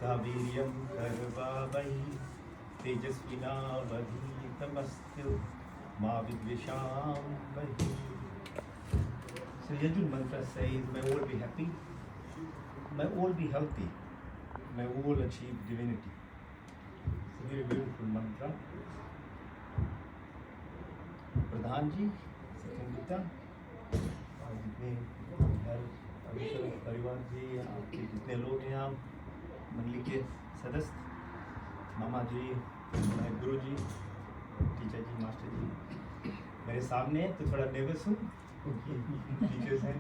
Saviryam Sarvavai Tejasvinavadhitamastu Ma Vidvisham Vahi. So Yajur mantra says, may all be happy, may all be healthy, may all achieve divinity. It's a very beautiful mantra. प्रधान जी, सचिन गुप्ता और जितने परिवार जी, आपके जितने लोग हैं, आप मंडली के सदस्य, मामा जी, गुरु जी, टीचर जी, मास्टर जी, मेरे सामने तो थोड़ा नर्वस हूँ क्योंकि टीचर्स हैं,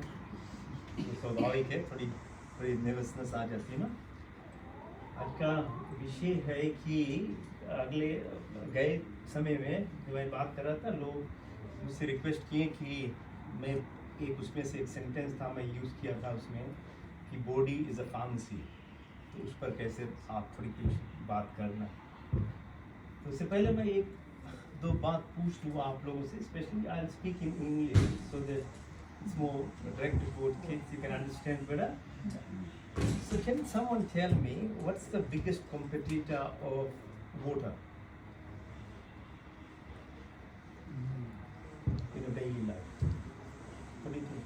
तो स्वाभाविक है, थोड़ी नर्वसनेस आ जाती है ना। आज का विषय है कि अगले गए समय में जो मैं बात कर रहा था, लोग मुझसे रिक्वेस्ट किए कि मैं एक उसमें से एक सेंटेंस था, मैं यूज़ किया था उसमें कि बॉडी इज़ अ फार्मेसी, तो उस पर कैसे आप थोड़ी कुछ बात करना। तो उससे पहले मैं एक दो बात पूछ लूँ आप लोगों से, specially I will speak in English so that it's more direct towards kids, you can understand better. So can someone tell me what's the biggest competitor of water in a daily life? What do you think?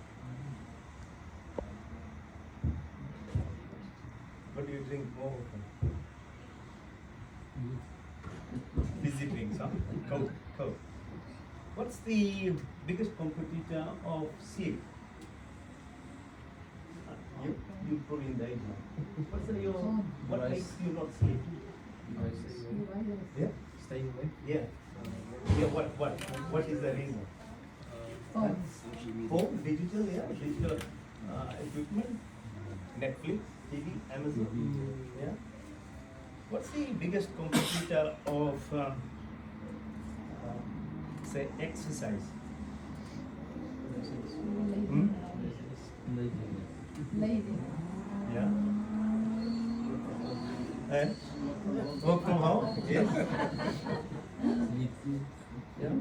What do you drink more often? Fizzy drinks, huh? Coke. What's the biggest competitor of sleep? You put in the age now. What makes you not sleep? Yeah? Staying awake. Yeah. What is the reason? Phone, digital, digital equipment, Netflix, TV, Amazon. Yeah. What's the biggest competitor of say exercise? Lazy. Yeah. And work from home? Yes. Yeah.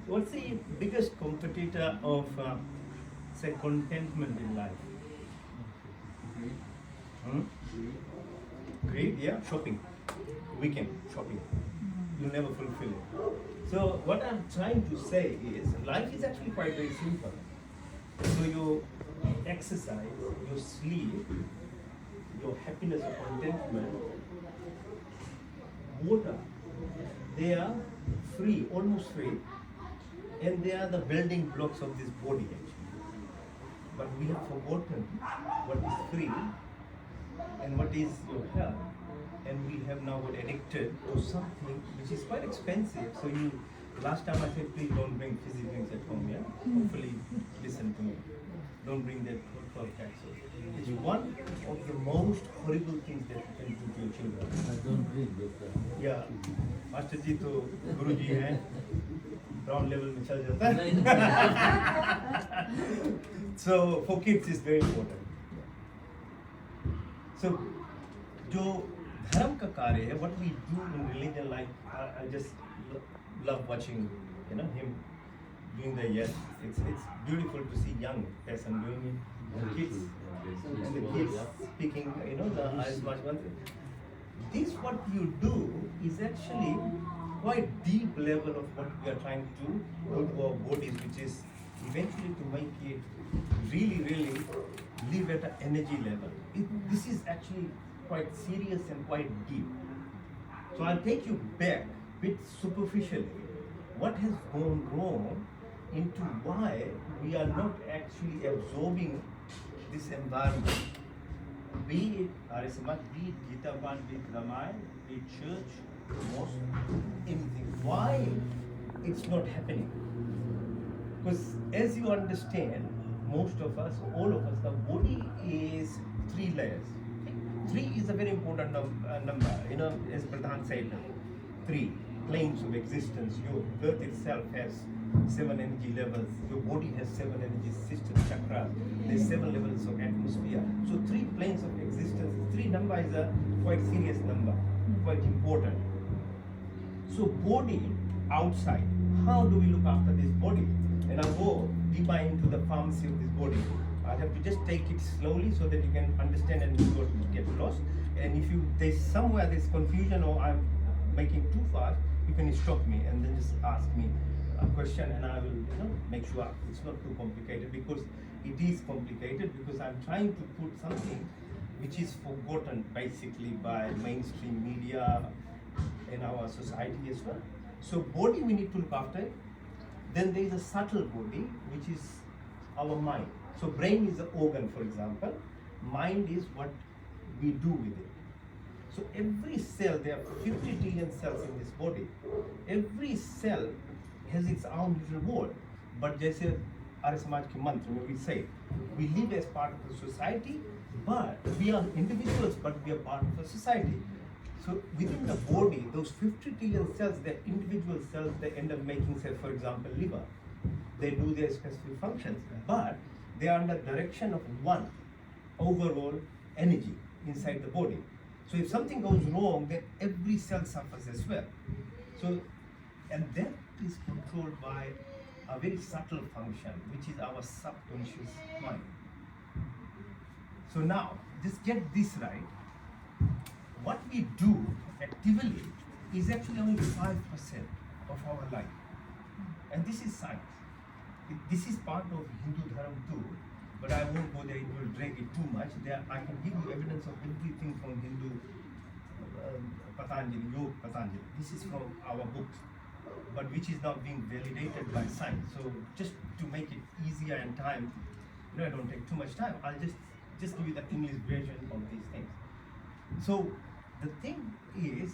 What's the biggest competitor of say contentment in life? Greed, yeah. Shopping. Weekend shopping. You never fulfill it. So what I'm trying to say is life is actually quite very simple. So you exercise, your sleep, your happiness or contentment, water, they are free, almost free, and they are the building blocks of this body actually. But we have forgotten what is free and what is your health, and we have now got addicted to something which is quite expensive. So last time I said please don't bring fizzy drinks at home, yeah? Hopefully listen to me. Don't bring that for capsule. It's one of the most horrible things that you can do to your children. I don't drink this. Yeah, master ji तो गुरु जी हैं, ground level में चल जाता है. So for kids is very important. So जो धर्म का कार्य है, what we do in religion, like I just love watching, him doing the yes. It's beautiful to see young person doing it, and kids speaking, the Ayushman mantra. This what you do is actually quite deep level of what we are trying to do to our bodies, which is eventually to make it really live at an energy level. This is actually quite serious and quite deep. So I'll take you back a bit superficially. What has gone wrong into why we are not actually absorbing this environment? Be it RS Math, be it Gita Path, be it Ramayana, be it church, mosque, anything. Why it's not happening? Because as you understand, most of us, all of us, the body is 3 layers. 3 is a very important number, as Pradhan said, 3 planes of existence. Your earth itself has 7 energy levels, your body has 7 energy systems, chakras, there's 7 levels of atmosphere. So 3 planes of existence, 3 number is a quite serious number, quite important. So body outside, how do we look after this body? And I'll go deeper into the pharmacy of this body. I have to just take it slowly so that you can understand and you don't get lost. And if there's somewhere there's confusion or I'm making too fast, you can stop me and then just ask me a question, and I will make sure it's not too complicated, because it is complicated, because I'm trying to put something which is forgotten basically by mainstream media in our society as well. So body we need to look after it. Then there is a subtle body, which is our mind. So brain is the organ, for example. Mind is what we do with it. So every cell, there are 50 trillion cells in this body. Every cell has its own little world. But जैसे आर्य समाज के मंत्र में we say, we live as part of the society, but we are individuals, but we are part of a society. So within the body, those 50 trillion cells, they're individual cells, they end up making, say, for example, liver. They do their specific functions, but they are under direction of one overall energy inside the body. So if something goes wrong, then every cell suffers as well. So, and that is controlled by a very subtle function, which is our subconscious mind. So now, just get this right. What we do actively is actually only 5% of our life. And this is science. This is part of Hindu Dharma too, but I won't go there, it will drag it too much. I can give you evidence of everything from Hindu Patanjali, Yoga Patanjali. This is from our books, but which is now being validated by science. So just to make it easier and time, I don't take too much time, I'll just give you the English version of these things. So the thing is,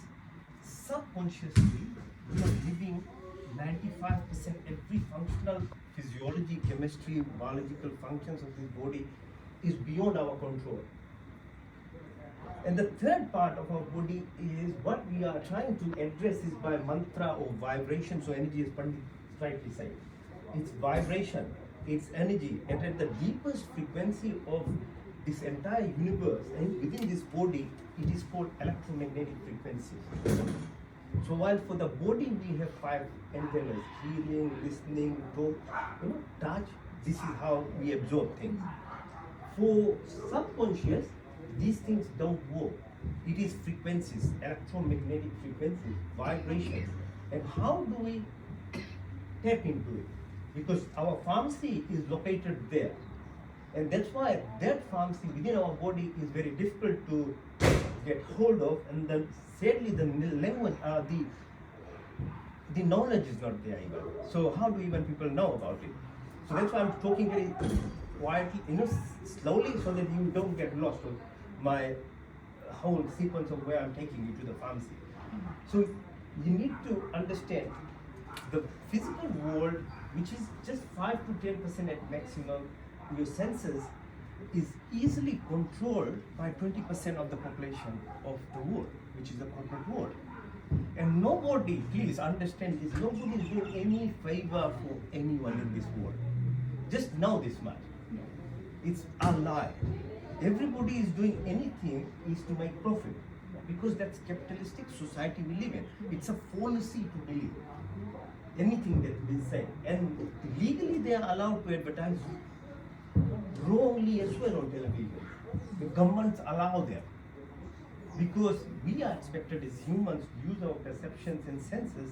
subconsciously, we are living 95% every functional physiology, chemistry, biological functions of this body is beyond our control. And the third part of our body is what we are trying to address is by mantra or vibration. So energy is rightly said. It's vibration, it's energy, and at the deepest frequency of this entire universe, and within this body, it is called electromagnetic frequencies. So while for the body we have 5 antennas: hearing, listening, touch. This is how we absorb things. For subconscious, these things don't work. It is frequencies, electromagnetic frequencies, vibrations. And how do we tap into it? Because our pharmacy is located there. And that's why that pharmacy within our body is very difficult to get hold of, and then sadly the language, the knowledge is not there even. So how do even people know about it? So that's why I'm talking very quietly, slowly, so that you don't get lost with my whole sequence of where I'm taking you to the pharmacy. So you need to understand the physical world, which is just 5 to 10% at maximum. Your senses is easily controlled by 20% of the population of the world, which is the corporate world. And nobody, please understand this, nobody is doing any favor for anyone in this world. Just know this much. It's a lie. Everybody is doing anything is to make profit, because that's capitalistic society we live in. It's a fallacy to believe anything that we say. And legally they are allowed to advertise wrongly as well on television. The governments allow them, because we are expected as humans to use our perceptions and senses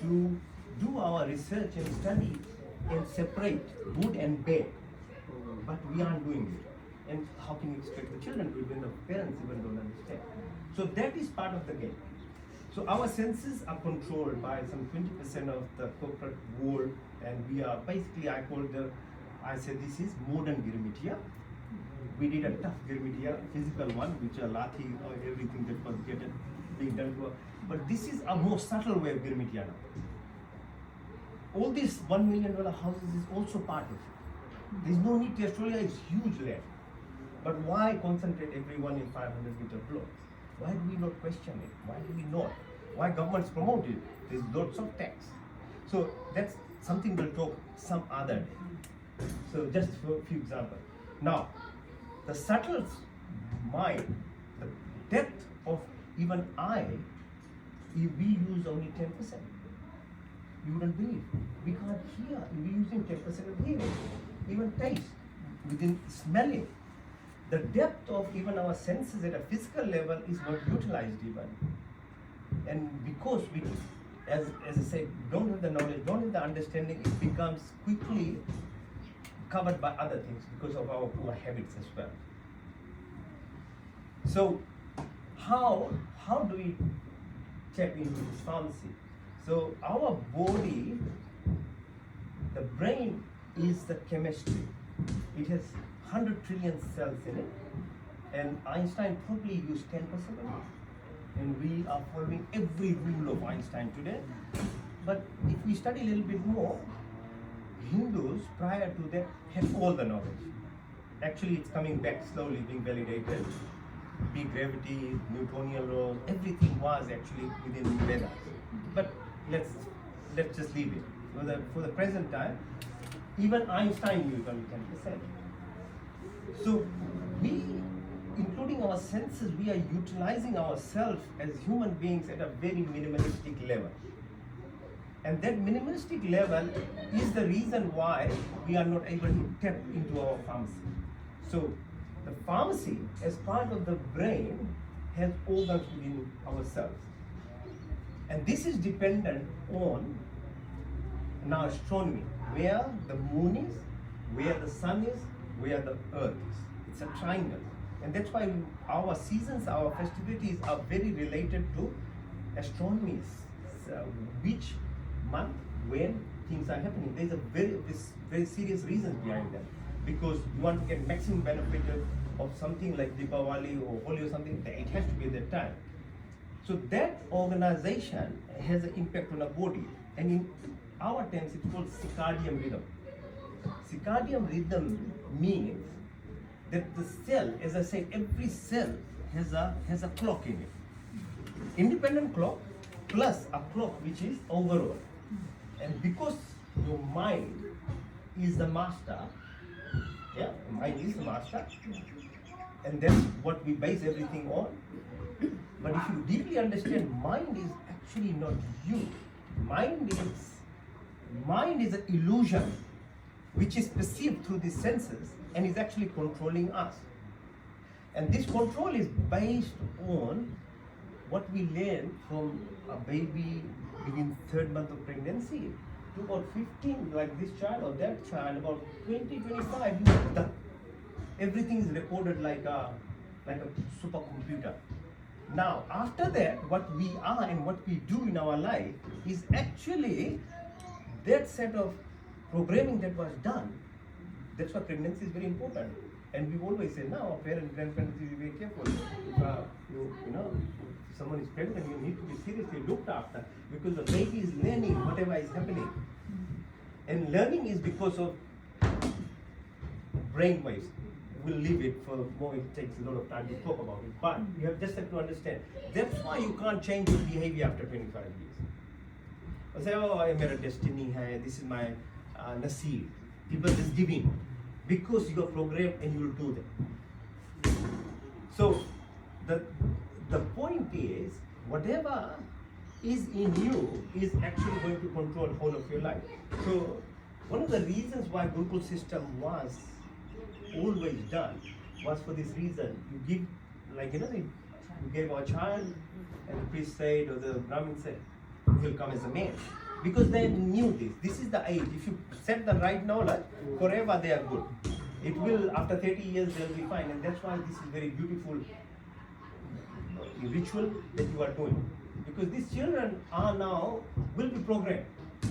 to do our research and study and separate good and bad. But we aren't doing it. And how can you expect the children to, when the parents even don't understand? So that is part of the game. So our senses are controlled by some 20% of the corporate world, and we are basically, I said this is modern Girmitia. We did a tough Girmitia, physical one, which are lathi or everything that was being done to us. But this is a more subtle way of Girmitia now. All these $1 million houses is also part of it. There's no need to, Australia is huge land. But why concentrate everyone in 500-meter blocks? Why do we not question it? Why do we not? Why governments promote it? There's lots of tax. So that's something we'll talk some other day. So just for a few examples. Now, the subtle mind, the depth of even I, if we use only 10%. You wouldn't believe. We can't hear. We're using 10% of hearing. Even taste, within smelling. the depth of even our senses at a physical level is not utilized even. And because we, as I said, don't have the knowledge, don't have the understanding, it becomes quickly covered by other things because of our poor habits as well. So how do we tap into this pharmacy? So our body, the brain is the chemistry. It has 100 trillion cells in it, and Einstein probably used 10% of it. And we are following every rule of Einstein today. But if we study a little bit more, Hindus prior to that had all the knowledge. Actually, it's coming back slowly, being validated. Big gravity, Newtonian laws, everything was actually within Vedas. But let's just leave it. For the present time, even Einstein knew it only 10%. So we, including our senses, we are utilizing ourselves as human beings at a very minimalistic level. And that minimalistic level is the reason why we are not able to tap into our pharmacy. So the pharmacy, as part of the brain, has organs within ourselves. And this is dependent on now astronomy, where the moon is, where the sun is, where the earth is. It's a triangle. And that's why our seasons, our festivities are very related to astronomy. Which month, when things are happening. There's a very serious reasons behind that. Because you want to get maximum benefit of something like Deepavali or Holi or something, it has to be at that time. So that organization has an impact on our body. And in our terms, it's called circadian rhythm. Circadian rhythm means that the cell, as I said, every cell has a clock in it. Independent clock plus a clock which is overall. And because your mind is the master, yeah, mind is the master, and that's what we base everything on. But if you deeply understand, mind is actually not you. Mind is an illusion which is perceived through the senses and is actually controlling us. And this control is based on what we learn from a baby within 3rd month of pregnancy to about 15, like this child or that child, about 20, 25, you are done. Everything is recorded like a supercomputer. Now, after that, what we are and what we do in our life is actually that set of programming that was done. That's why pregnancy is very important. And we always say, now, parents, grandparents, be very careful. If someone is pregnant, you need to be seriously looked after because the baby is learning whatever is happening. And learning is because of brain waves. We'll leave it for more, it takes a lot of time to talk about it. But you just have to understand, that's why you can't change your behavior after 25 years. I say, oh, I made a destiny, this is my nasib. People just give in because you are programmed and you will do that. So the point is, whatever is in you is actually going to control whole of your life. So one of the reasons why Gurukul system was always done was for this reason. You give, you gave our child, and the priest said, or the Brahmin said, he'll come as a man. Because they knew this. This is the age. If you set the right knowledge, forever they are good. It will, after 30 years, they'll be fine. And that's why this is very beautiful ritual that you are doing. Because these children will be programmed.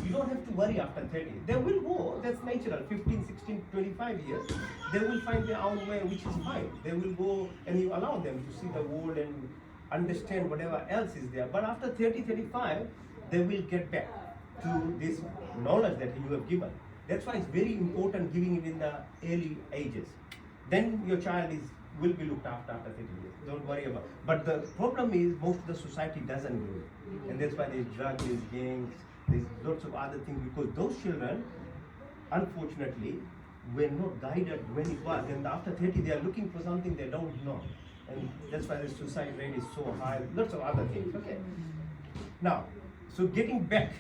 You don't have to worry after 30. They will go, that's natural, 15, 16, 25 years. They will find their own way, which is fine. They will go and you allow them to see the world and understand whatever else is there. But after 30, 35, they will get back to this knowledge that you have given. That's why it's very important giving it in the early ages. Then your child will be looked after 30 years. Don't worry about it. But the problem is most of the society doesn't do it. And that's why there's drugs, there's gangs, there's lots of other things, because those children, unfortunately, were not guided when it was. And after 30, they are looking for something they don't know. And that's why the suicide rate is so high, lots of other things, okay? Now, so getting back,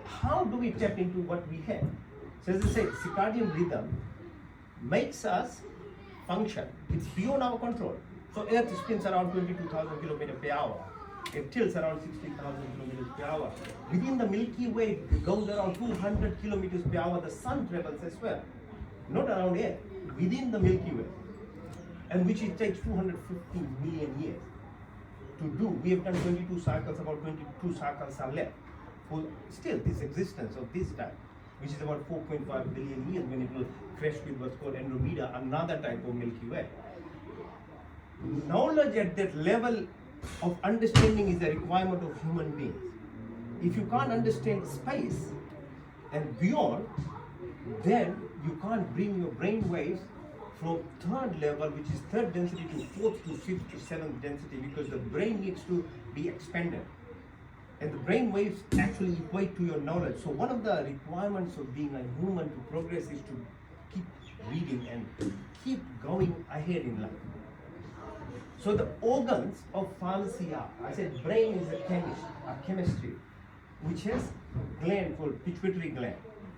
how do we tap into what we have? So as I said, circadian rhythm makes us function. It's beyond our control. So Earth spins around 22,000 kilometers per hour. It tilts around 16,000 kilometers per hour. Within the Milky Way, it goes around 200 kilometers per hour. The sun travels as well. Not around Earth, within the Milky Way. And which it takes 250 million years to do. We have done 22 cycles, about 22 cycles are left for still this existence of this time, which is about 4.5 billion years when it will crash with what's called Andromeda, another type of Milky Way. Knowledge at that level of understanding is a requirement of human beings. If you can't understand space and beyond, then you can't bring your brain waves from third level, which is third density, to fourth to fifth to seventh density, because the brain needs to be expanded. And the brain waves actually equate to your knowledge. So one of the requirements of being a human to progress is to keep reading and keep going ahead in life. So the organs of pharmacy are, I said brain is a chemistry, which has gland called pituitary gland,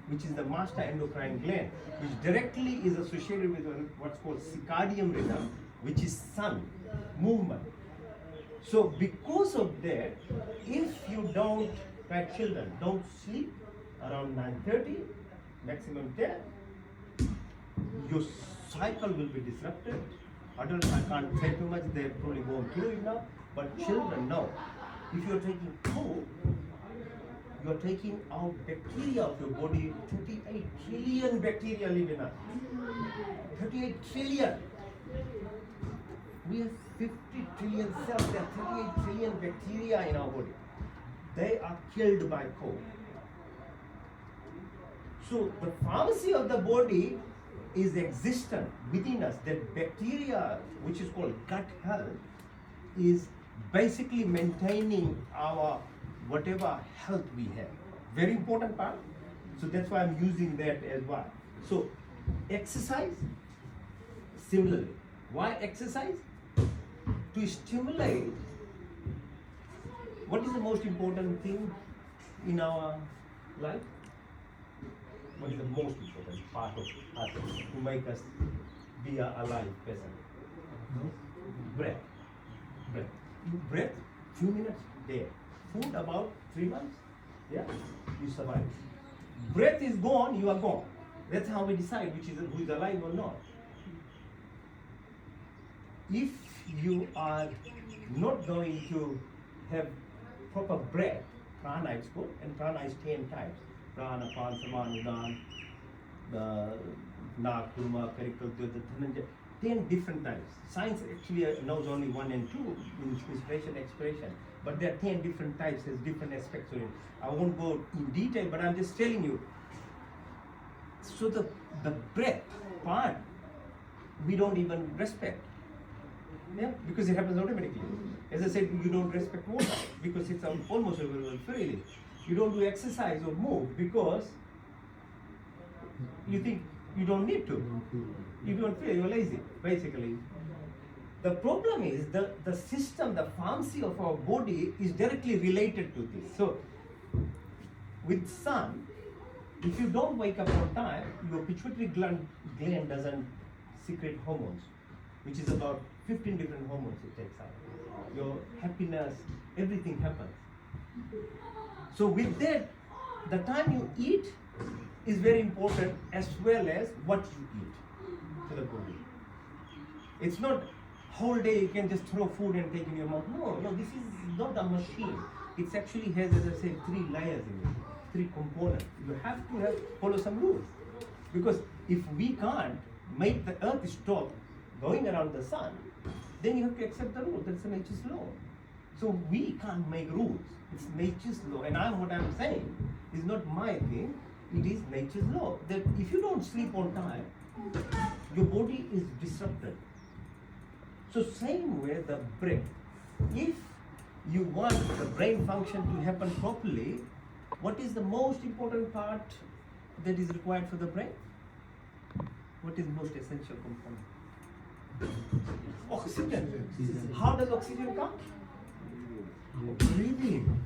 which is the master endocrine gland, which directly is associated with what's called circadian rhythm, which is sun movement. So because of that, if you don't, like children, don't sleep around 9:30, maximum 10, your cycle will be disrupted. Adults, I can't say too much, they're probably going through it now, but children, no. If you're taking food, you're taking out bacteria of your body. 38 trillion bacteria live in us. 38 trillion. We have 50 trillion cells. There are 38 trillion bacteria in our body. They are killed by cold. So the pharmacy of the body is existent within us. That bacteria, which is called gut health, is basically maintaining our whatever health we have. Very important part. So that's why I'm using that as well. So exercise, similarly. Why exercise? To stimulate. What is the most important thing in our life? What is the most important part of us to make us be a alive person? Breath. Breath. Breath, few minutes there. Food about 3 months, yeah, you survive. Breath is gone, you are gone. That's how we decide who is alive or not. If you are not going to have proper breath, prana is good, and prana is 10 types. Prana, pan, saman, udan, na, kurma, karikal, 10 different types. Science actually knows only 1 and 2, inspiration, expiration. But there are 10 different types, there's different aspects of it. I won't go in detail, but I'm just telling you. So the breath part, we don't even respect. Yeah, because it happens automatically. As I said, you don't respect water because it's almost available freely. You don't do exercise or move because you think you don't need to. You don't feel, you're lazy, basically. The problem is the system, the pharmacy of our body is directly related to this. So, with sun, if you don't wake up on time, your pituitary gland doesn't secrete hormones, which is about 15 different hormones it takes out. Your happiness, everything happens. So with that, the time you eat is very important as well as what you eat to the body. It's not whole day you can just throw food and take in your mouth. No, this is not a machine. It actually has, as I said, 3 layers in it, 3 components. You have to follow some rules. Because if we can't make the earth stop going around the sun, then you have to accept the rule. That's nature's law. So we can't make rules. It's nature's law. And what I'm saying is not my thing. It is nature's law. That if you don't sleep on time, your body is disrupted. So same way the brain. If you want the brain function to happen properly, what is the most important part that is required for the brain? What is most essential component? Oxygen. How does oxygen come? Breathing.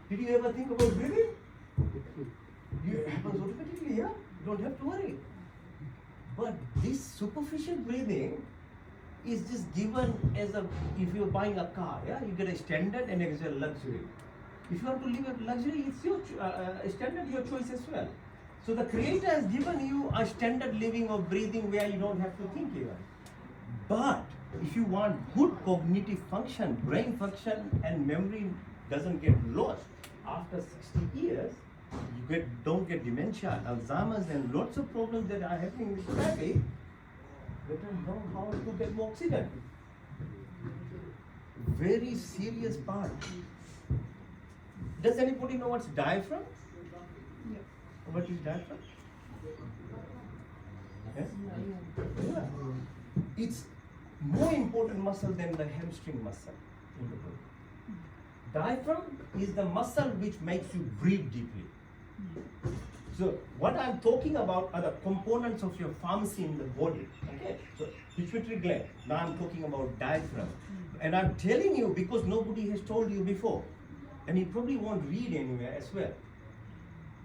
Did you ever think about breathing? It happens automatically, yeah? You don't have to worry. But this superficial breathing is just given as a, if you're buying a car, yeah, you get a standard and there's a luxury. If you want to live a luxury, it's your standard, your choice as well. So the Creator has given you a standard living of breathing where you don't have to think even. But if you want good cognitive function, brain function and memory doesn't get lost after 60 years, you don't get dementia, Alzheimer's and lots of problems that are happening with society, better know how to get more oxygen. Very serious part. Does anybody know what's diaphragm? What is diaphragm? Yeah? Yeah. It's more important muscle than the hamstring muscle in the body. Diaphragm is the muscle which makes you breathe deeply. So what I'm talking about are the components of your pharmacy in the body. Okay? So pituitary gland. Now I'm talking about diaphragm. And I'm telling you because nobody has told you before. And you probably won't read anywhere as well.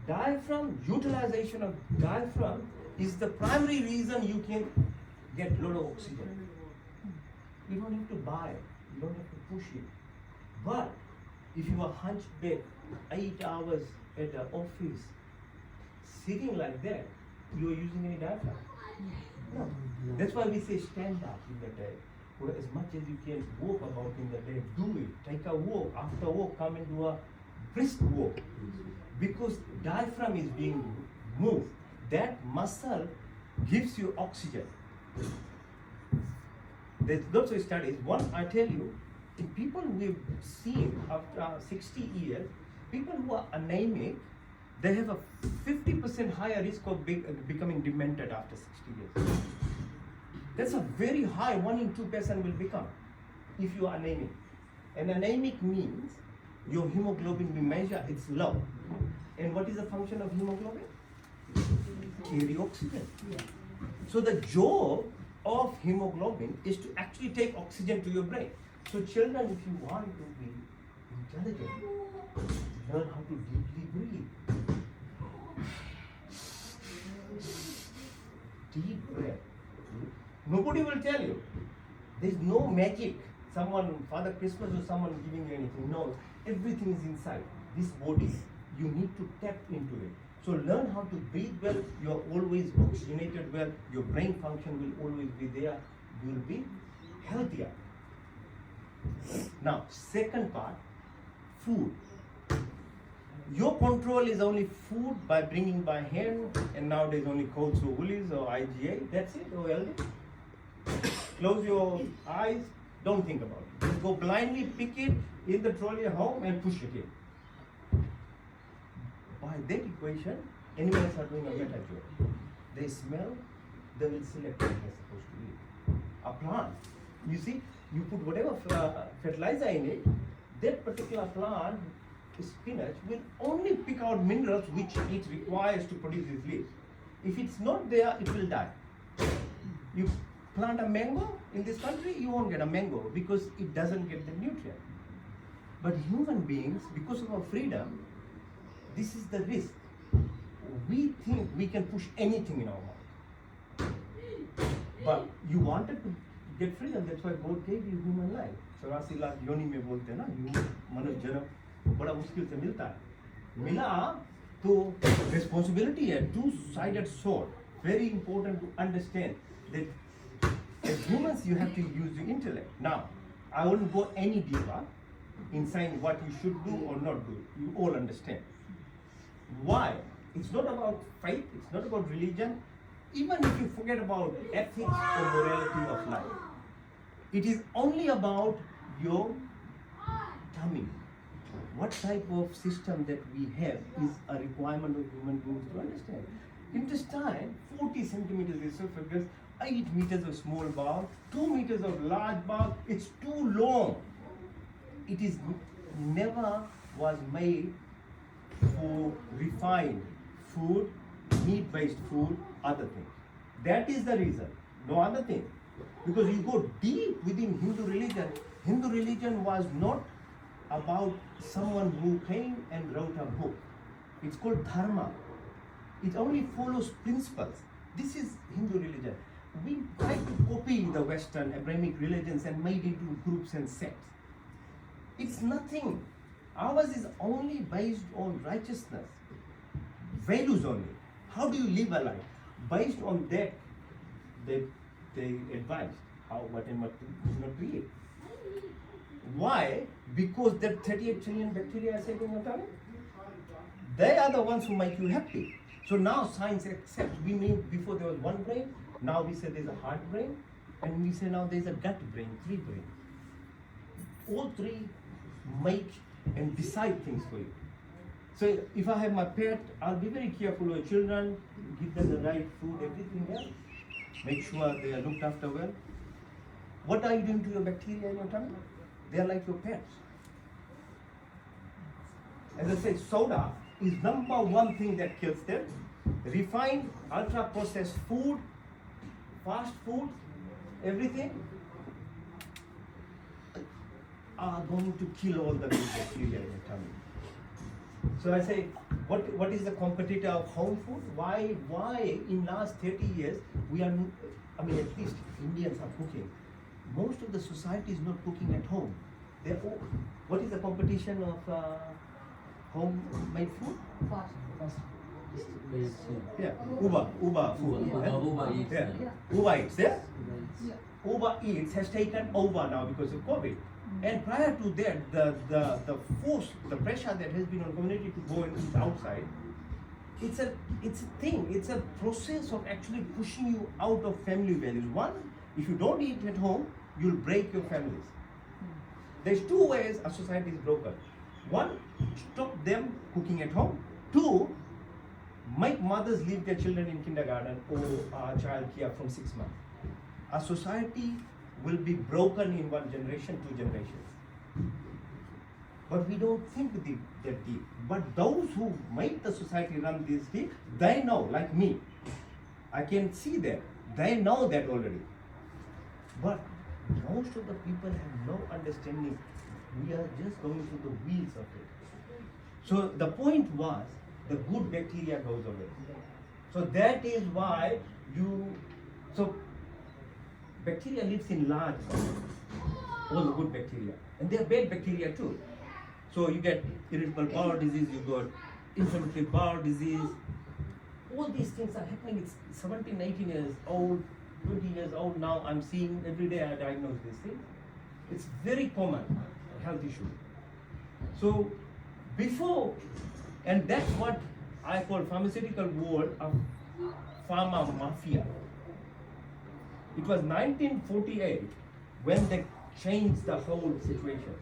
Diaphragm, utilization of diaphragm is the primary reason you can get a lot of oxygen. You don't have to buy it. You don't have to push it. But if you are hunchback 8 hours at the office, sitting like that, you are using any diaphragm? No. That's why we say stand up in the day. Or as much as you can walk about in the day, do it. Take a walk. After walk, come and do a brisk walk. Because diaphragm is being moved. That muscle gives you oxygen. There's lots of studies. One, I tell you, in people we've seen after 60 years, people who are anemic, they have a 50% higher risk of becoming demented after 60 years. That's a very high, 1 in 2 person will become if you are anemic. And anemic means your hemoglobin we measure, it's low. And what is the function of hemoglobin? Carry oxygen. So the job of hemoglobin is to actually take oxygen to your brain. So children, if you want to be intelligent, learn how to deeply breathe. Deep breath. Nobody will tell you. There's no magic. Someone, Father Christmas or someone giving you anything. No, everything is inside. This body, you need to tap into it. So learn how to breathe well. You are always oxygenated well. Your brain function will always be there. You will be healthier. Now, second part, food. Your control is only food by bringing by hand, and nowadays only Coles or Woolies or IGA. That's it, or LD. Close your eyes. Don't think about it. Just go blindly, pick it in the trolley home and push it in. By that equation, animals are doing a better job. They smell, they will select what they're supposed to eat. A plant, you see, you put whatever fertilizer in it, that particular plant, spinach, will only pick out minerals which it requires to produce its leaves. If it's not there, it will die. You plant a mango in this country, you won't get a mango because it doesn't get the nutrient. But human beings, because of our freedom, this is the risk. We think we can push anything in our mouth. But you wanted to get freedom, that's why God gave you human life. 84 lakh योनि में बोलते हैं ना, मनुष्य जन्म बड़ा मुश्किल से मिलता है. मिला तो responsibility है, two-sided sword. Very important to understand that as humans you have to use your intellect. Now, I won't go any deeper in saying what you should do or not do. You all understand. Why? It's not about faith, it's not about religion. Even if you forget about ethics or morality of life, it is only about your tummy. What type of system that we have is a requirement of human beings to understand. Intestine, 40 centimeters esophagus, 8 meters of small bowel, 2 meters of large bowel. It's too long. It is never was made for refined food, meat-based food, other things. That is the reason, no other thing. Because you go deep within Hindu religion was not about someone who came and wrote a book. It's called dharma. It only follows principles. This is Hindu religion. We try to copy the Western Abrahamic religions and made into groups and sects. It's nothing. Ours is only based on righteousness, values only. How do you live a life? Based on that, they advise how, what and what to not create. Why? Because that 38 trillion bacteria I said in your tummy, they are the ones who make you happy. So now science accepts. We knew before there was one brain, now we say there's a heart brain, and we say now there's a gut brain, three brains. All three make and decide things for you. So if I have my pet, I'll be very careful with children, give them the right food, everything else. Make sure they are looked after well. What are you doing to your bacteria in your tummy? They are like your pets. As I say, soda is number one thing that kills them. Refined, ultra-processed food, fast food, everything are going to kill all the good bacteria in your tummy. So I say, what is the competitor of home food? Why in last 30 years we are, I mean at least Indians are cooking. Most of the society is not cooking at home. Therefore, what is the competition of homemade food? Fast. Yeah, Uber food. Uber Eats. Yeah, Uber Eats, yeah? Uber Eats has taken over now because of COVID. And prior to that, the force, the pressure that has been on community to go and eat outside, it's a thing, it's a process of actually pushing you out of family values. One, if you don't eat at home, you'll break your families. There's two ways a society is broken. One, stop them cooking at home. Two, make mothers leave their children in kindergarten or child care from 6 months. A society will be broken in one generation, 2 generations. But we don't think that deep. But those who make the society run this deep, they know, like me. I can see that. They know that already. But most of the people have no understanding. We are just going through the wheels of it. So the point was, the good bacteria goes away. So that is why bacteria lives in large numbers, all the good bacteria. And they are bad bacteria too. So you get irritable bowel disease, you got inflammatory bowel disease. All these things are happening. It's 17, 18 years old, 20 years old now. I'm seeing every day I diagnose these things. It's very common health issue. So before, and that's what I call pharmaceutical world of pharma mafia. It was 1948 when they changed the whole situation.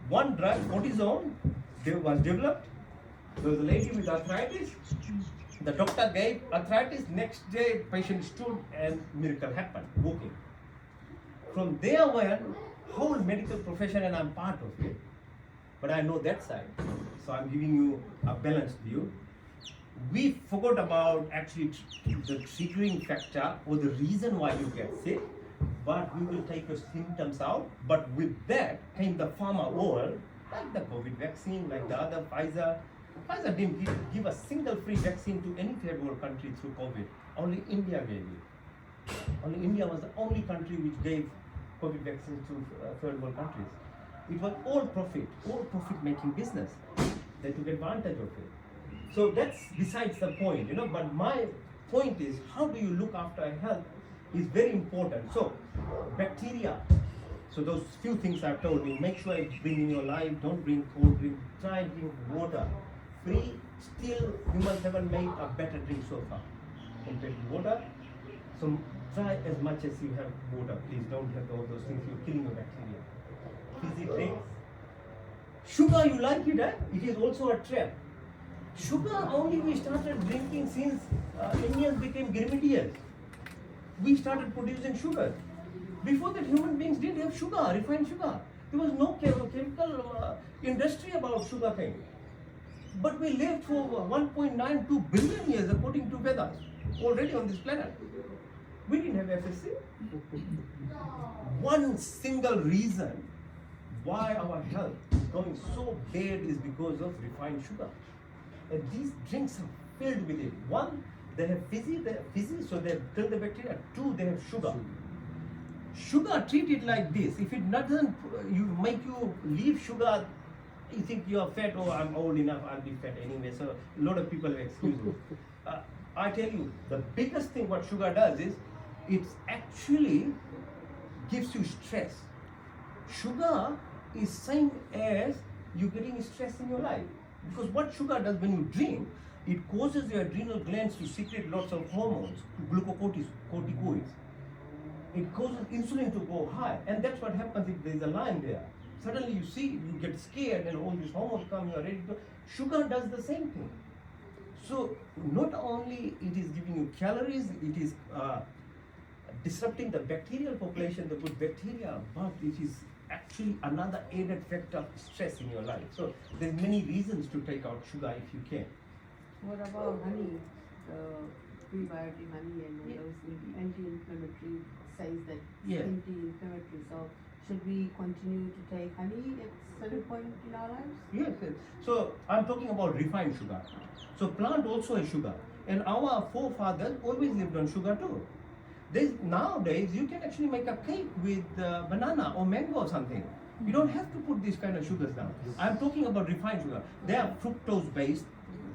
One drug, cortisone, was developed. There was a lady with arthritis. The doctor gave arthritis. Next day, patient stood and miracle happened, walking. From there when whole medical profession, and I'm part of it, but I know that side. So I'm giving you a balanced view. We forgot about actually the triggering factor or the reason why you get sick, but we will take your symptoms out. But with that came the pharma world, like the COVID vaccine, like the other Pfizer. Pfizer didn't give a single free vaccine to any third world country through COVID. Only India gave it. Only India was the only country which gave COVID vaccines to third world countries. It was all profit making business. They took advantage of it. So that's besides the point, but my point is, how do you look after health is very important. So bacteria, so those few things I've told you, make sure you bring in your life, don't drink cold drink, try drink water. Free, still humans haven't made a better drink so far compared to water. So try as much as you have water, please don't have all those things, you're killing your bacteria. Fizzy drinks. Sugar, you like it, eh? It is also a trap. Sugar only we started drinking since Indians became grenadiers. We started producing sugar. Before that, human beings didn't have sugar, refined sugar. There was no chemical industry about sugar cane. But we lived for 1.92 billion years according to Vedas, already on this planet. We didn't have FSC. One single reason why our health is going so bad is because of refined sugar. And these drinks are filled with it. One, They have physi, so they kill the bacteria. 2, they have sugar. Sugar, treat it like this. If it doesn't, you make you leave sugar, you think you are fat. Oh, I'm old enough, I'll be fat anyway. So a lot of people have excuses. I tell you, the biggest thing what sugar does is, it actually gives you stress. Sugar is same as you getting stress in your life. Because what sugar does when you drink, it causes your adrenal glands to secrete lots of hormones, glucocorticoids. It causes insulin to go high, and that's what happens if there is a line there. Suddenly you see, you get scared, and all these hormones come, you are ready to. Sugar does the same thing. So not only it is giving you calories, it is disrupting the bacterial population, the good bacteria, but it is actually another added factor of stress in your life. So there's many reasons to take out sugar if you can. What about honey? Prebiotic honey and those anti-inflammatory says that Yeah. anti-inflammatory. So should we continue to take honey at certain point in our lives? Yes, yes. So I'm talking about refined sugar. So plant also has sugar, and our forefathers always lived on sugar too. Nowadays you can actually make a cake with banana or mango or something. You don't have to put these kind of sugars down. I'm talking about refined sugar. They are fructose-based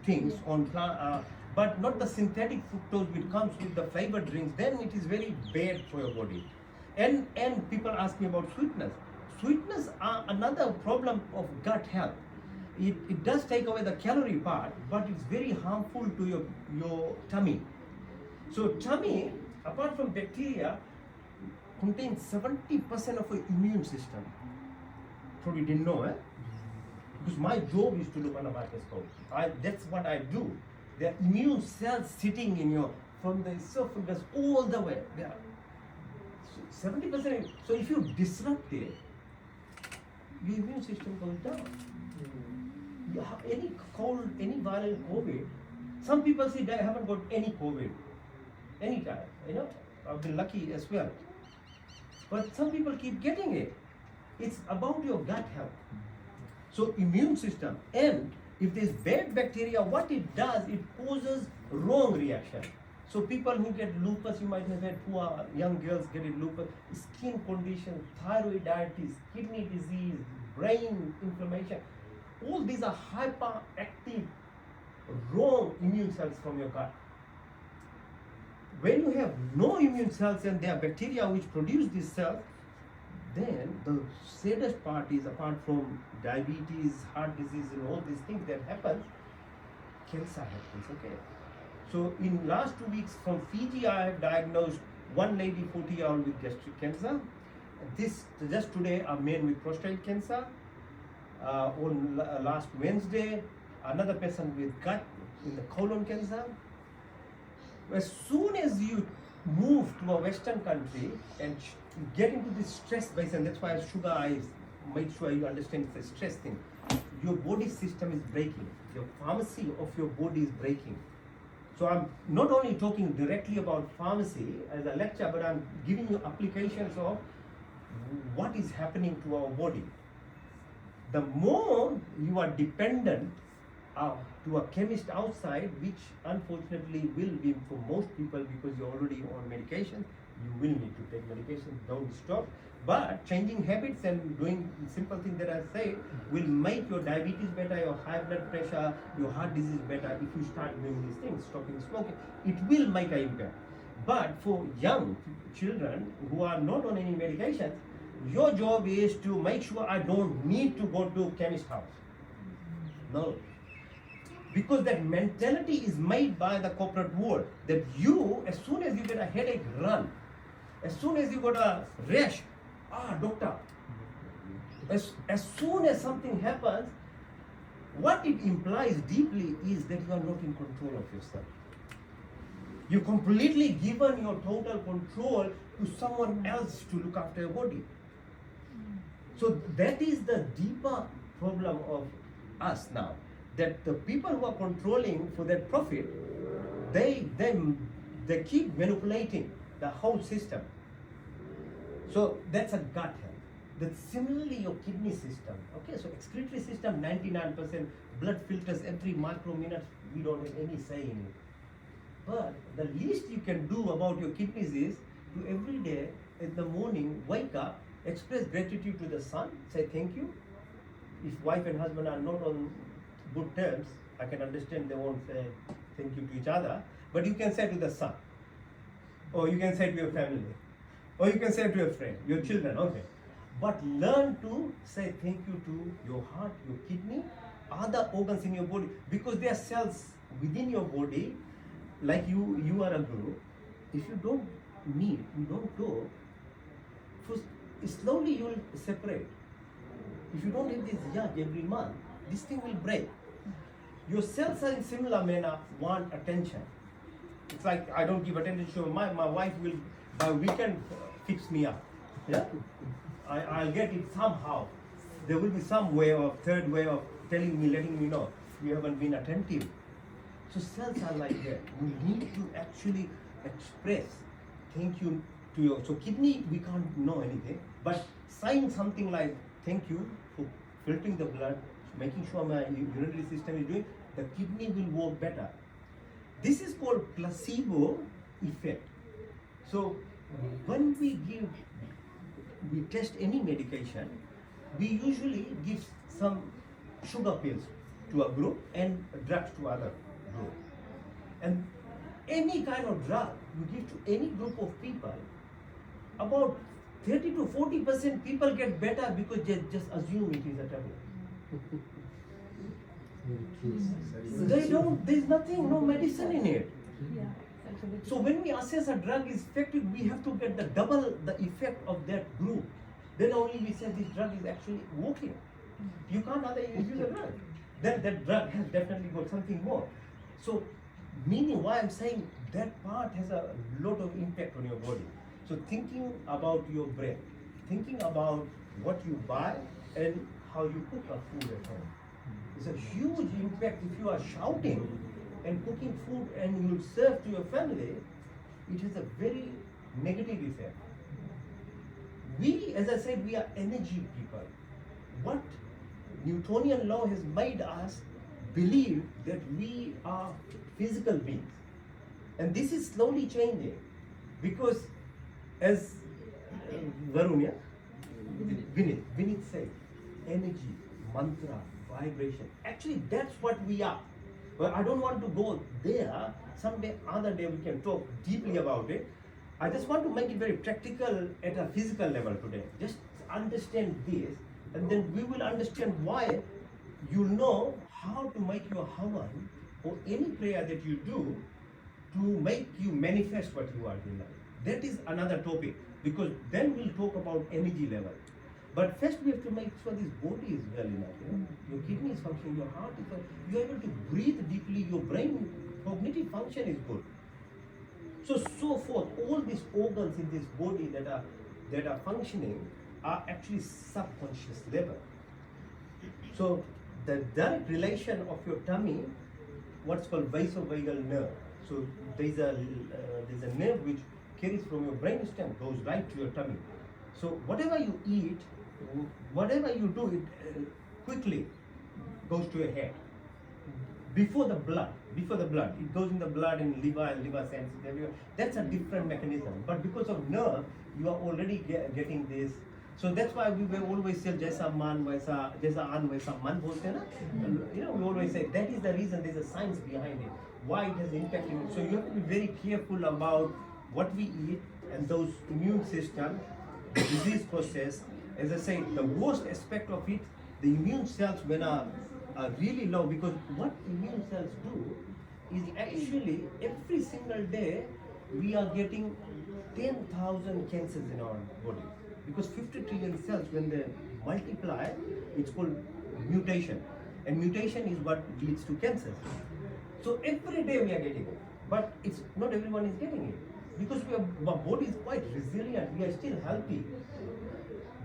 things on plant, but not the synthetic fructose which comes with the flavored drinks. Then it is very bad for your body. And people ask me about sweetness. Sweetness are another problem of gut health. It does take away the calorie part, but it's very harmful to your tummy. So tummy, apart from bacteria, contains 70% of your immune system. Probably didn't know, eh? Because my job is to look on a microscope. That's what I do. There are immune cells sitting in from the esophagus all the way. There are 70%. So if you disrupt it, your immune system goes down. You have any cold, any viral COVID, some people say they haven't got any COVID, anytime, I've been lucky as well. But some people keep getting it. It's about your gut health. So immune system, and if there's bad bacteria, what it does, it causes wrong reaction. So people who get lupus, you might have had poor young girls getting lupus, skin conditions, thyroiditis, kidney disease, brain inflammation. All these are hyperactive, wrong immune cells from your gut. When you have no immune cells and there are bacteria which produce these cells, then the saddest part is, apart from diabetes, heart disease, and all these things that happen, cancer happens. Okay. So in last 2 weeks from Fiji, I have diagnosed one lady 40-year-old with gastric cancer. Just today, a man with prostate cancer. On last Wednesday, another person with gut in the colon cancer. As soon as you move to a Western country and get into this stress base, and that's why sugar, I make sure you understand it's a stress thing. Your body system is breaking. Your pharmacy of your body is breaking. So I'm not only talking directly about pharmacy as a lecture, but I'm giving you applications of what is happening to our body. The more you are dependent to a chemist outside, which unfortunately will be for most people, because you're already on medication, you will need to take medication, don't stop. But changing habits and doing simple things that I say will make your diabetes better, your high blood pressure, your heart disease better. If you start doing these things, stopping smoking, it will make an impact. But for young children who are not on any medications, your job is to make sure I don't need to go to chemist house. No. Because that mentality is made by the corporate world, that you, as soon as you get a headache, run. As soon as you got a rash, doctor. As soon as something happens, what it implies deeply is that you are not in control of yourself. You completely given your total control to someone else to look after your body. So that is the deeper problem of us now. That the people who are controlling for their profit, they keep manipulating the whole system. So that's a gut health. That's similarly your kidney system. Okay, so excretory system 99%, blood filters every microminute, we don't have any say in it. But the least you can do about your kidneys is to every day in the morning wake up, express gratitude to the sun, say thank you. If wife and husband are not on good terms, I can understand they won't say thank you to each other, but you can say to the sun, or you can say to your family, or you can say to your friend, your children, okay. But learn to say thank you to your heart, your kidney, other organs in your body, because there are cells within your body, like you are a guru. If you don't meet, you don't go, first, slowly you will separate. If you don't have this yaj every month, this thing will break. Your cells are in similar manner, want attention. It's like I don't give attention to my wife will by weekend fix me up. Yeah? I'll get it somehow. There will be some way of third way of telling me, letting me know you haven't been attentive. So cells are like that. You need to actually express thank you to your so kidney we can't know anything, but saying something like thank you for filtering the blood, making sure my urinary system is doing, the kidney will work better. This is called placebo effect. So when we test any medication, we usually give some sugar pills to a group and drugs to other group. And any kind of drug you give to any group of people, about 30 to 40% people get better because they just assume it is a tablet. They don't, there's nothing, no medicine in it. Yeah. That's a bit- So when we assess a drug is effective, we have to get the double the effect of that group. Then only we say this drug is actually working. You can't otherwise use a drug. Then that drug has definitely got something more. So meaning why I'm saying that part has a lot of impact on your body. So thinking about your breath, thinking about what you buy and how you cook a food at home. It's a huge impact if you are shouting and cooking food and you serve to your family, it has a very negative effect. We, as I said, we are energy people. What Newtonian law has made us believe that we are physical beings. And this is slowly changing because as Varunya, Vinit said, energy, mantra, vibration. Actually, that's what we are. But I don't want to go there. Someday, other day, we can talk deeply about it. I just want to make it very practical at a physical level today. Just understand this, and then we will understand why you'll know how to make your Havan or any prayer that you do to make you manifest what you are doing. That is another topic because then we'll talk about energy level. But first we have to make sure this body is well enough. You know? Your kidney is functioning, your heart is functioning, you're able to breathe deeply, your brain cognitive function is good. So forth, all these organs in this body that are functioning are actually subconscious level. So the direct relation of your tummy, what's called vasovagal nerve. So there's a nerve which carries from your brainstem, goes right to your tummy. So whatever you eat, whatever you do, it quickly goes to your head. Before the blood, it goes in the blood in liver and liver cells. That's a different mechanism. But because of nerve, you are already getting this. So that's why we will always say jaisa man vaisa an vaisa man bolte na. You know, we always say that is the reason. There's a science behind it. Why it has impact in it. So you have to be very careful about what we eat and those immune system, the disease process. As I say, the worst aspect of it, the immune cells when are really low, because what immune cells do is actually every single day we are getting 10,000 cancers in our body. Because 50 trillion cells, when they multiply, it's called mutation. And mutation is what leads to cancers. So every day we are getting it. But it's not everyone is getting it. Because our body is quite resilient, we are still healthy.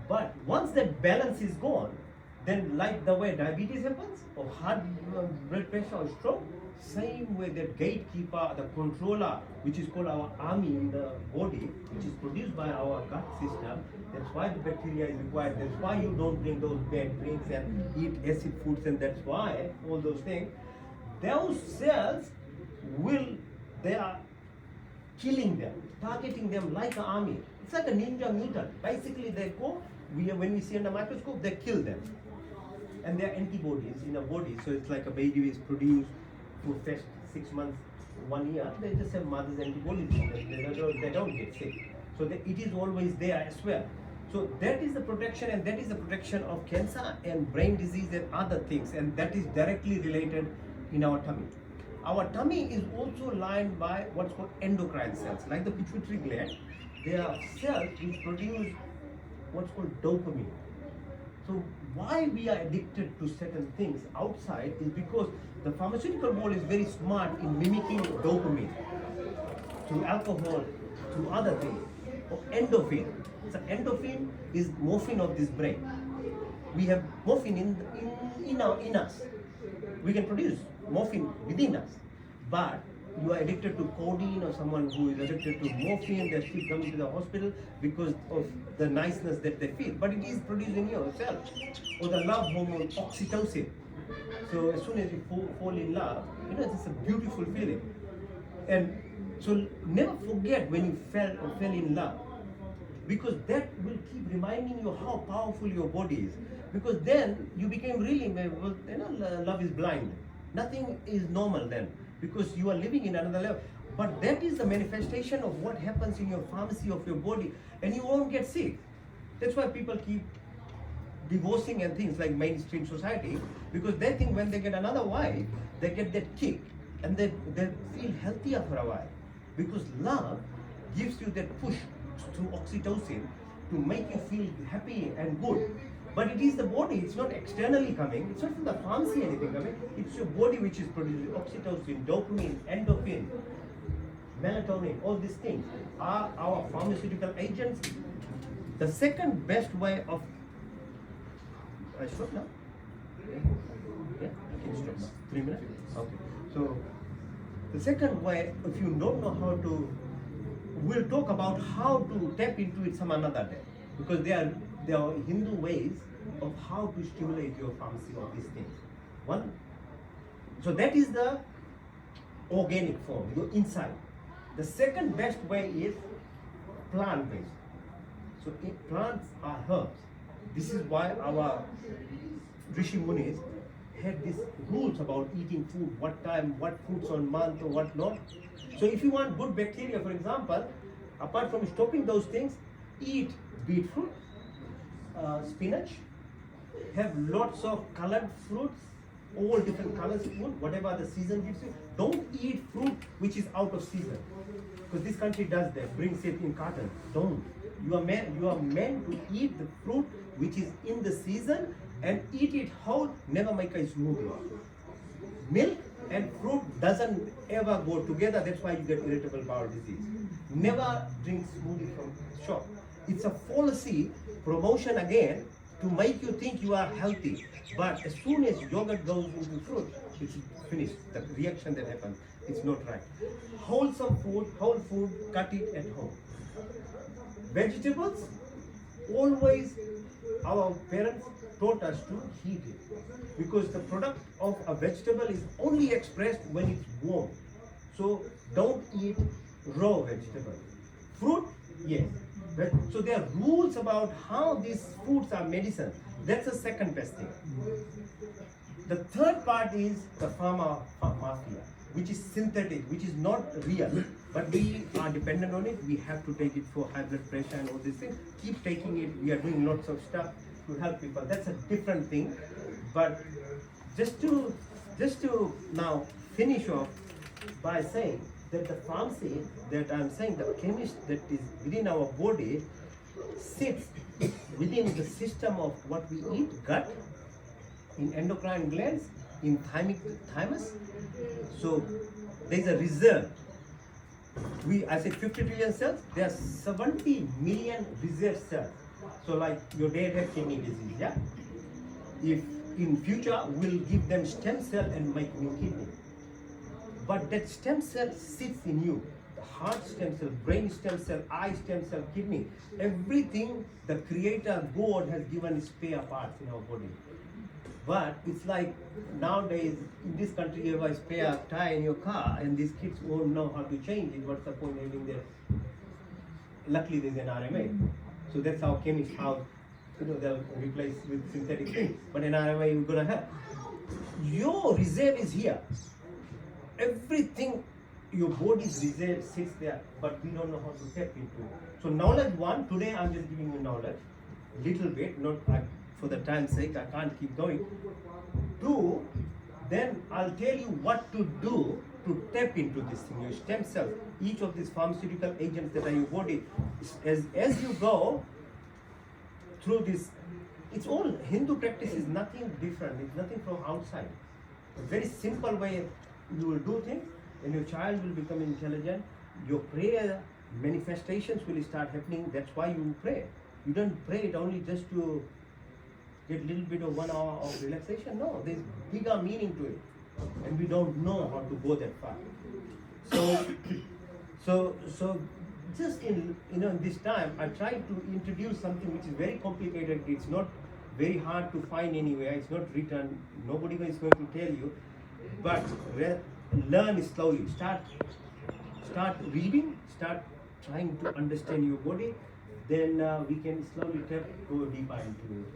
But once that balance is gone, then like the way diabetes happens, or high blood pressure or stroke, same way that gatekeeper, the controller, which is called our army in the body, which is produced by our gut system, that's why the bacteria is required, that's why you don't drink those bad drinks and eat acid foods, and that's why all those things, those cells will they are killing them, targeting them like an army. It's like a ninja mutant. Basically, they go, when we see under microscope, they kill them. And they are antibodies in a body. So it's like a baby is produced for first 6 months, 1 year, they just have mother's antibodies. They don't get sick. So it is always there as well. So that is the protection, and that is the protection of cancer and brain disease and other things, and that is directly related in our tummy. Our tummy is also lined by what's called endocrine cells, like the pituitary gland. They are cells which produce what's called dopamine. So why we are addicted to certain things outside is because the pharmaceutical world is very smart in mimicking dopamine to alcohol, to other things, or endorphin. So endorphin is morphine of this brain. We have morphine in us. We can produce morphine within us, but you are addicted to codeine, or someone who is addicted to morphine, they're still coming to the hospital because of the niceness that they feel. But it is produced in yourself. Or the love hormone, oxytocin. So as soon as you fall in love, it's a beautiful feeling. And so never forget when you fell in love, because that will keep reminding you how powerful your body is. Because then you became really, love is blind. Nothing is normal then, because you are living in another level. But that is the manifestation of what happens in your pharmacy of your body, and you won't get sick. That's why people keep divorcing and things like mainstream society, because they think when they get another wife, they get that kick, and they feel healthier for a while. Because love gives you that push through oxytocin to make you feel happy and good. But it is the body, it's not externally coming, it's not from the pharmacy anything coming, it's your body which is producing oxytocin, dopamine, endorphin, melatonin. All these things are our pharmaceutical agents. The second best way of, I stop now? Yeah, I can stop now. 3 minutes? Okay. So the second way, if you don't know how to, we'll talk about how to tap into it some another day, because there are Hindu ways of how to stimulate your pharmacy of these things. So that is the organic form, your inside. The second best way is plant-based. So plants are herbs. This is why our Rishi Munis had these rules about eating food, what time, what foods on month or what not. So if you want good bacteria, for example, apart from stopping those things, eat beetroot, spinach, have lots of colored fruits, all different colors fruit, whatever the season gives you. Don't eat fruit which is out of season, because this country does that, brings it in carton. Don't. You are meant to eat the fruit which is in the season and eat it whole. Never make a smoothie. Milk and fruit doesn't ever go together. That's why you get irritable bowel disease. Never drink smoothie from shop. It's a fallacy promotion again to make you think you are healthy. But as soon as yogurt goes into fruit, it's finished. The reaction that happens, it's not right. Wholesome food, whole food, cut it at home. Vegetables, always our parents taught us to heat it, because the product of a vegetable is only expressed when it's warm. So don't eat raw vegetables. Fruit, yes. So there are rules about how these foods are medicine. That's the second best thing. The third part is the pharma mafia, which is synthetic, which is not real, but we are dependent on it. We have to take it for high blood pressure and all these things. Keep taking it. We are doing lots of stuff to help people. That's a different thing. But just to now finish off by saying that the pharmacy that I'm saying, the chemist that is within our body sits within the system of what we eat, gut, in endocrine glands, in thymus. So there's a reserve. I said 50 trillion cells, there are 70 million reserve cells. So like your dad had kidney disease, yeah? If in future we'll give them stem cell and make new kidney. But that stem cell sits in you. The heart stem cell, brain stem cell, eye stem cell, kidney. Everything the creator God has given spare parts in our body. But it's like nowadays in this country you have a spare tire in your car and these kids won't know how to change it. What's the point having their luckily there's an RMA. So that's how chemists how they'll replace with synthetic things. But an RMA you're gonna have. Your reserve is here. Everything your body's reserve sits there, but we don't know how to tap into it. So knowledge one, today I'm just giving you knowledge, little bit, not for the time's sake, I can't keep going. Two, then I'll tell you what to do to tap into this thing, your stem cells, each of these pharmaceutical agents that are in your body. As you go through this, it's all Hindu practice is nothing different, it's nothing from outside. A very simple way you will do things, and your child will become intelligent. Your prayer manifestations will start happening. That's why you pray. You don't pray it only just to get a little bit of 1 hour of relaxation. No, there's bigger meaning to it, and we don't know how to go that far. So just in this time, I tried to introduce something which is very complicated. It's not very hard to find anywhere. It's not written. Nobody is going to tell you, but learn slowly. Start reading. Start trying to understand your body. Then we can slowly go deeper into it.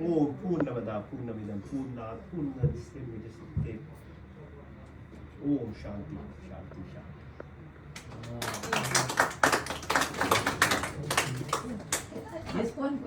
Oh, Purnamada, Purnamidam, Purna, Purna. Let me just take. Om Shanti, Shanti, Shanti. Just one question.